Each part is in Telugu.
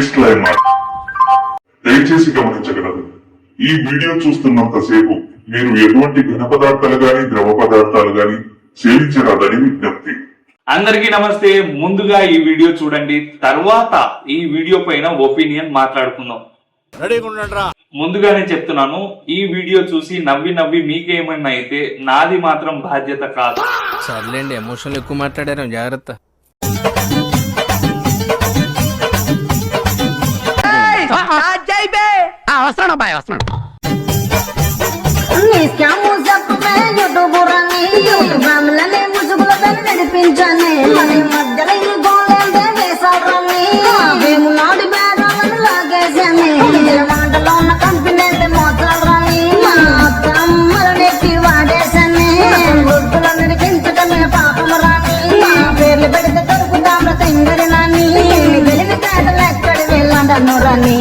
డిస్క్లైమర్ దయచేసి గమనించగలరు. ఈ వీడియో చూస్తున్నంతసేపు మీరు ఎటువంటి ఘన పదార్థాలు గాని ద్రవ పదార్థాలు గాని సేవించరాదని విజ్ఞప్తి. అందరికీ నమస్తే. ముందుగా ఈ వీడియో చూడండి, తర్వాత ఈ వీడియో పైన ఒపీనియన్ మాట్లాడుకుందాం. ముందుగానే చెప్తున్నాను, ఈ వీడియో చూసి నవ్వి మీకేమన్నా అయితే నాది మాత్రం బాధ్యత కాదు. సర్లేండి, ఎమోషన్లు ఎక్కువ మాట్లాడారు, జాగ్రత్త. వస్తున్నాడు బాయ్, వస్తున్నాడు. రాని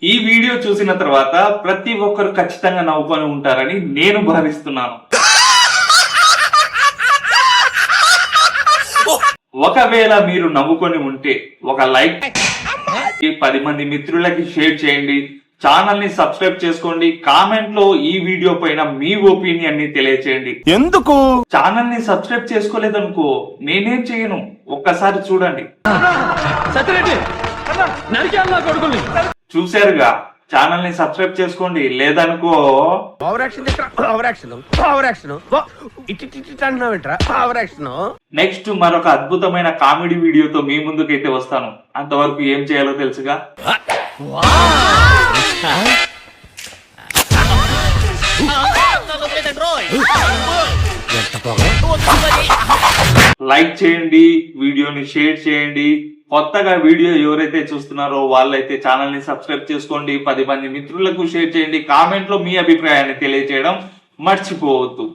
ఈ వీడియో చూసిన తర్వాత ప్రతి ఒక్కరు ఖచ్చితంగా నవ్వుకొని ఉంటారని నేను భావిస్తున్నాను. ఒకవేళ మీరు నవ్వుకొని ఉంటే ఒక లైక్, 10 మంది మిత్రులకి షేర్ చేయండి, ఛానల్ ని సబ్స్క్రైబ్ చేసుకోండి, కామెంట్ లో ఈ వీడియో పైన మీ ఒపీనియన్ ని తెలియచేయండి. ఎందుకు ఛానల్ ని సబ్స్క్రైబ్ చేసుకోలేదనుకో నేనేం చేయను, ఒక్కసారి చూడండి. చూసారుగా, ఛానల్ ని సబ్స్క్రైబ్ చేసుకోండి, లేదనుకో నెక్స్ట్ మరొక అద్భుతమైన కామెడీ వీడియోతో మీ ముందుకైతే వస్తాను. అంతవరకు ఏం చేయాలో తెలుసుగా. లైక్ చేయండి, వీడియోని షేర్ చేయండి. కొత్తగా వీడియో ఎవరైతే చూస్తున్నారో వాళ్ళైతే ఛానల్ ని సబ్స్క్రైబ్ చేసుకోండి, 10 మంది మిత్రులకు షేర్ చేయండి, కామెంట్ లో మీ అభిప్రాయాన్ని తెలియజేయడం మర్చిపోవద్దు.